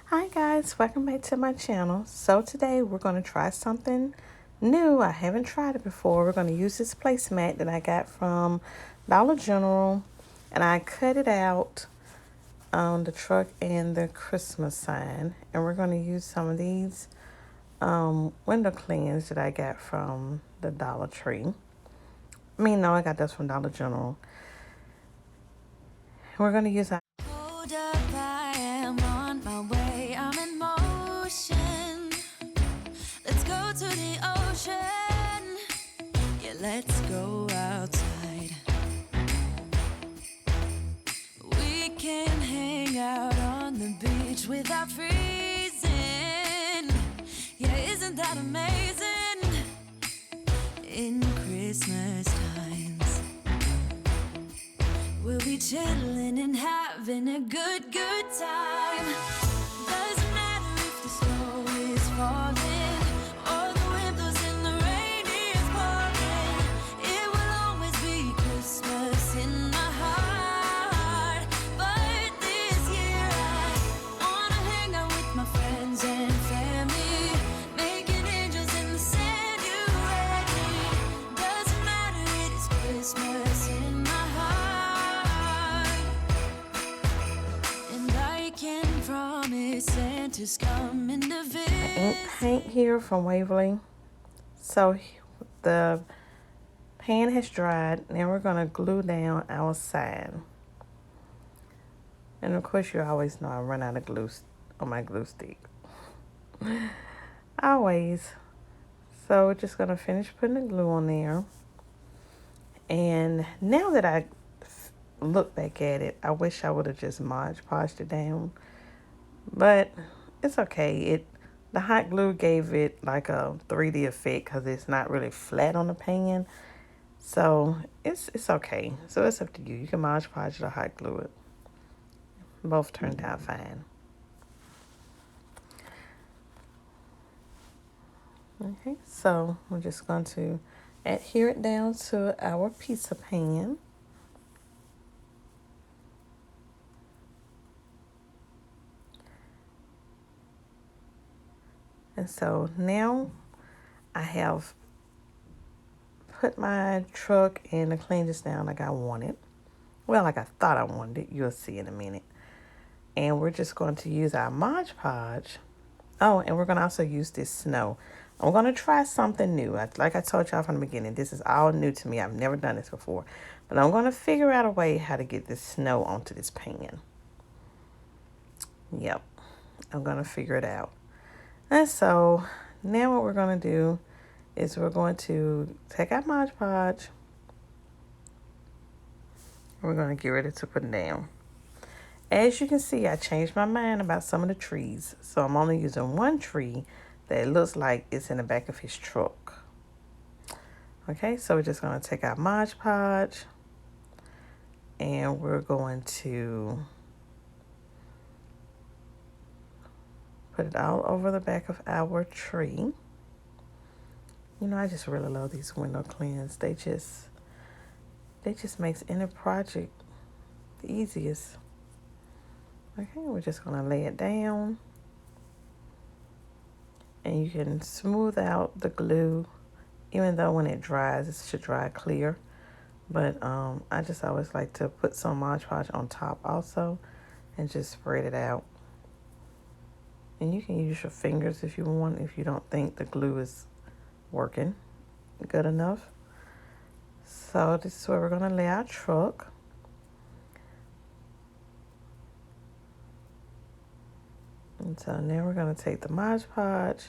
Hi guys, welcome back to my channel. So today we're going to try something new. I haven't tried it before. We're going to use this placemat that I got from Dollar General, and I cut it out on the truck and the Christmas sign, and we're going to use some of these window cleans that I got from the Dollar Tree. No, I got this from Dollar General. We're going to use Hold up, I am on my way, I'm in motion. Let's go to the ocean. Yeah, let's go outside. We can hang out on the beach without freezing. Yeah, isn't that amazing? In Christmas times, we'll be chilling and having a good time. Doesn't matter if the snow is falling or the wind blows and the rain is pouring. It will always be Christmas in my heart. But this year I wanna hang out with my friends and family, making angels in the sand. You ready? Doesn't matter, it is Christmas in my heart. And I can promise Santa's coming to visit. ink paint here from Waverly. So the pan has dried. Now we're going to glue down our sign. And of course, you always know I run out of glue on my glue stick. Always. So we're just going to finish putting the glue on there. And now that I look back at it, I wish I would have just Mod Podged it down. But it's okay. The hot glue gave it like a 3D effect because it's not really flat on the pan. So it's okay. So it's up to you. You can Mod Podge it or hot glue it. Both turned out fine. Okay, so we're just going to adhere it down to our pizza pan. And so now I have put my truck and the clean this down like I wanted. Well, like I thought I wanted it. You'll see in a minute. And we're just going to use our Mod Podge. Oh, and we're going to also use this snow. I'm going to try something new. Like I told y'all from the beginning, this is all new to me. I've never done this before. But I'm going to figure out a way how to get this snow onto this pan. Yep, I'm going to figure it out. And so now what we're going to do is we're going to take our Mod Podge. We're going to get ready to put it down. As you can see, I changed my mind about some of the trees. So I'm only using one tree that looks like it's in the back of his truck. Okay, so we're just going to take our Mod Podge and we're going to put it all over the back of our tree. You know, I just really love these window cleans. They just makes any project the easiest. Okay, we're just going to lay it down. And you can smooth out the glue, even though when it dries, it should dry clear. But I just always like to put some Mod Podge on top also and just spread it out. And you can use your fingers if you want, if you don't think the glue is working good enough. So this is where we're going to lay our truck. And so now we're going to take the Mod Podge,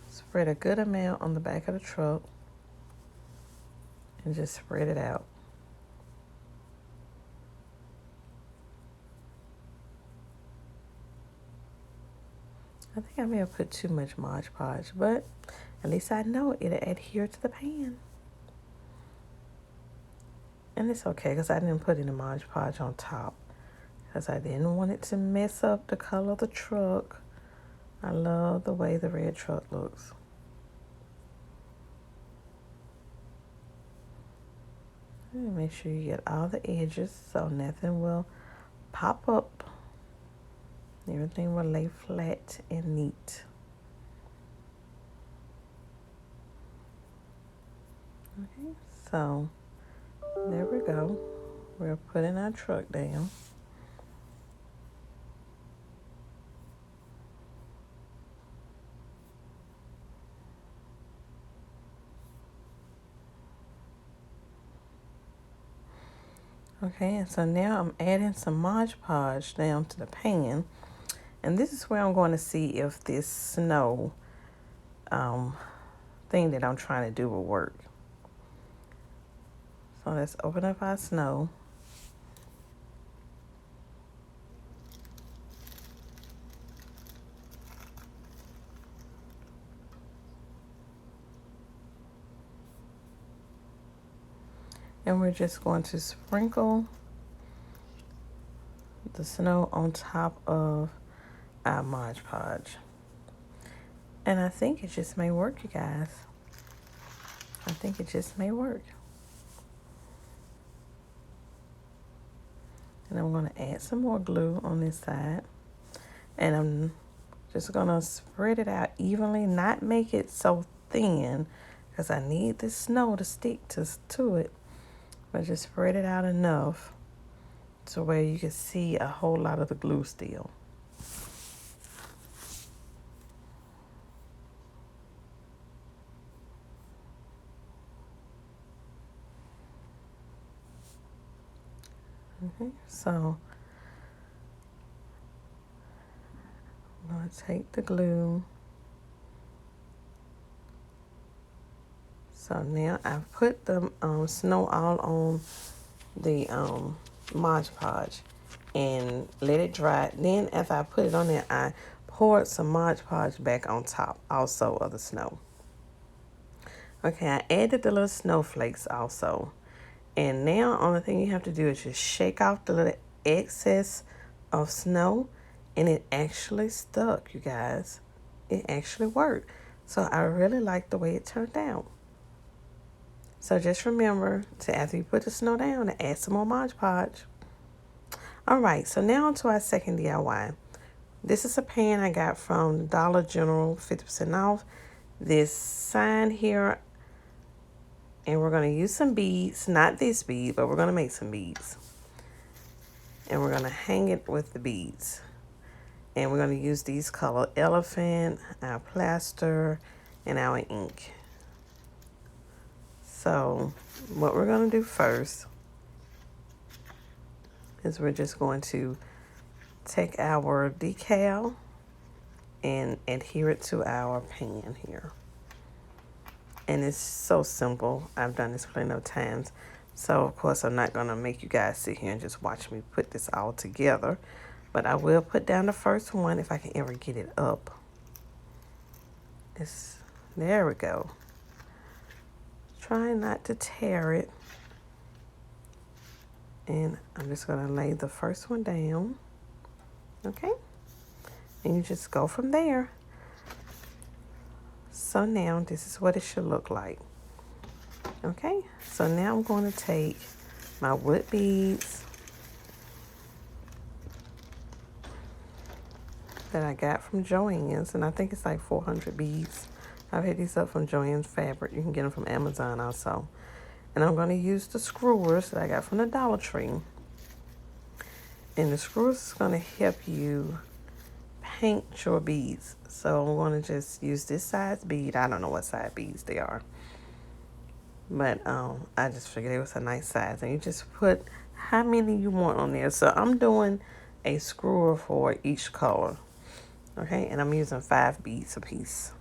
spread a good amount on the back of the truck, and just spread it out. I think I may have put too much Mod Podge, but at least I know it'll adhere to the pan. And it's okay because I didn't put any Mod Podge on top because I didn't want it to mess up the color of the truck. I love the way the red truck looks. And make sure you get all the edges so nothing will pop up. Everything will lay flat and neat. Okay, so there we go. We're putting our truck down. Okay, and so now I'm adding some Mod Podge down to the pan. And this is where I'm going to see if this snow thing that I'm trying to do will work. So let's open up our snow. And we're just going to sprinkle the snow on top of our Mod Podge. And I think it just may work, you guys. I think it just may work. And I'm going to add some more glue on this side. And I'm just going to spread it out evenly, not make it so thin, because I need this snow to stick to it. But just spread it out enough to where you can see a whole lot of the glue still. Okay, so I'm going to take the glue. So now I've put the snow all on the Mod Podge and let it dry. Then after I put it on there, I poured some Mod Podge back on top also of the snow. Okay, I added the little snowflakes also. And now only thing you have to do is just shake off the little excess of snow, and it actually stuck, you guys. It actually worked. So I really like the way it turned out. So just remember to, after you put the snow down, to add some more Mod Podge. All right, so now on to our second DIY. This is a pan I got from Dollar General, 50% off. This sign here, and we're going to use some beads. Not this bead, but we're going to make some beads. And we're going to hang it with the beads. And we're going to use these color elephant, our plaster, and our ink. So what we're going to do first is we're just going to take our decal and adhere it to our pan here. And it's so simple. I've done this plenty of times. So of course I'm not going to make you guys sit here and just watch me put this all together. But I will put down the first one if I can ever get it up. There we go. Try not to tear it. And I'm just going to lay the first one down. Okay? And you just go from there. So now this is what it should look like. Okay? So now I'm going to take my wood beads that I got from Joann's, and I think it's like 400 beads. I've had these up from Joann's Fabric. You can get them from Amazon also. And I'm going to use the screwers that I got from the Dollar Tree. And the screwers is going to help you paint your beads. So I'm going to just use this size bead. I don't know what size beads they are. But I just figured it was a nice size. And you just put how many you want on there. So I'm doing a screwer for each color. Okay, and I'm using 5 beads a piece.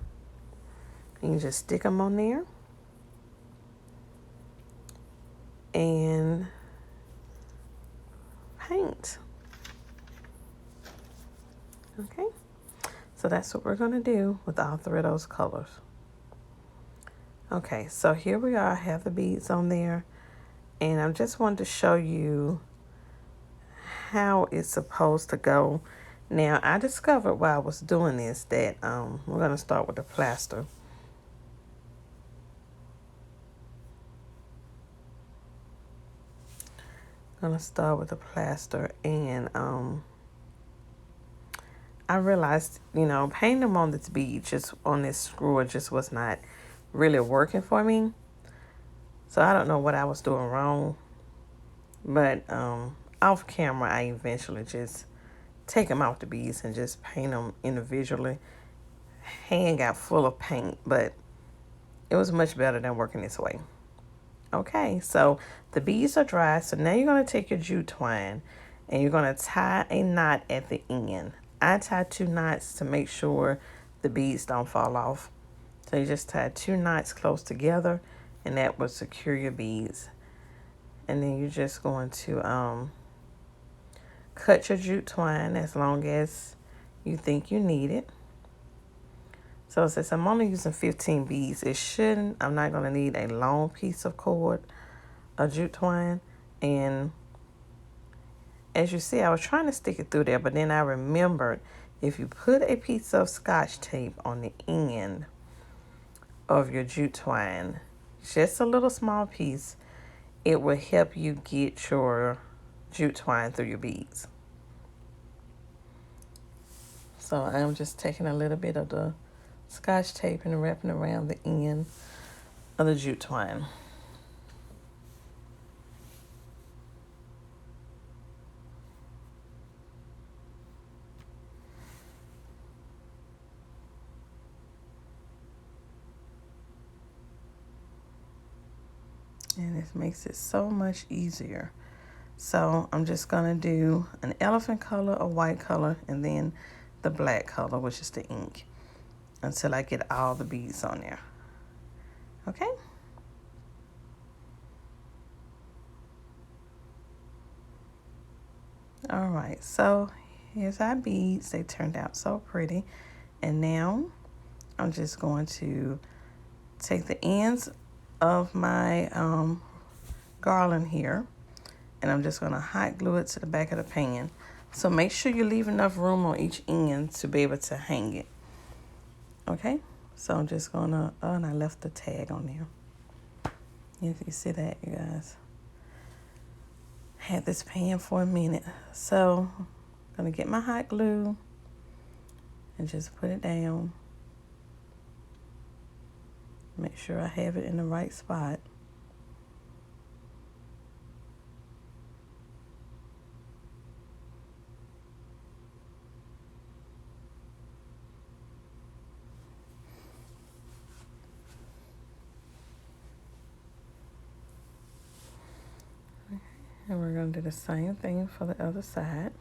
And you just stick them on there. And paint. Okay, so that's what we're going to do with all 3 of those colors. Okay, so here we are. I have the beads on there. And I just wanted to show you how it's supposed to go. Now, I discovered while I was doing this that we're going to start with the plaster. Gonna start with the plaster, and I realized, painting them on this bead, just on this screw, just was not really working for me. So I don't know what I was doing wrong, but off camera, I eventually just take them off the beads and just paint them individually. Hand got full of paint, but it was much better than working this way. Okay, so the beads are dry. So now you're going to take your jute twine and you're going to tie a knot at the end. I tie 2 knots to make sure the beads don't fall off. So you just tie 2 knots close together, and that will secure your beads. And then you're just going to cut your jute twine as long as you think you need it. So since I'm only using 15 beads, I'm not going to need a long piece of cord, a jute twine. And as you see, I was trying to stick it through there, but then I remembered if you put a piece of Scotch tape on the end of your jute twine, just a little small piece, it will help you get your jute twine through your beads. So I'm just taking a little bit of the Scotch tape and wrapping around the end of the jute twine. And this makes it so much easier. So I'm just gonna do an elephant color, a white color, and then the black color, which is the ink, until I get all the beads on there. Okay? All right, so here's our beads. They turned out so pretty. And now I'm just going to take the ends of my garland here, and I'm just going to hot glue it to the back of the pan. So make sure you leave enough room on each end to be able to hang it. Okay, so I'm just going to, and I left the tag on there. You see that, you guys? Had this pan for a minute. So I'm going to get my hot glue and just put it down. Make sure I have it in the right spot. And we're going to do the same thing for the other side.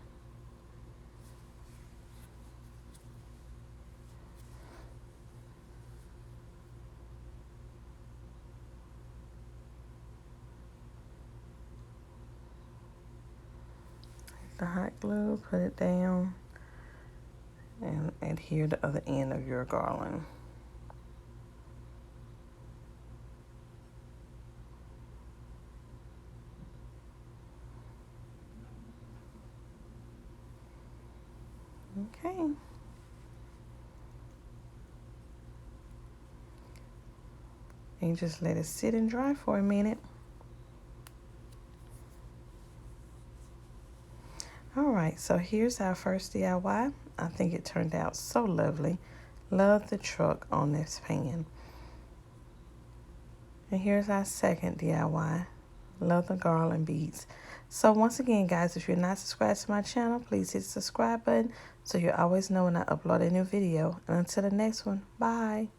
The hot glue, put it down, and adhere the other end of your garland. Okay. And just let it sit and dry for a minute. All right, so here's our first DIY. I think it turned out so lovely. Love the truck on this pan. And here's our second DIY. Love the garland beads. So once again, guys, if you're not subscribed to my channel, please hit the subscribe button so you always know when I upload a new video. And until the next one, bye.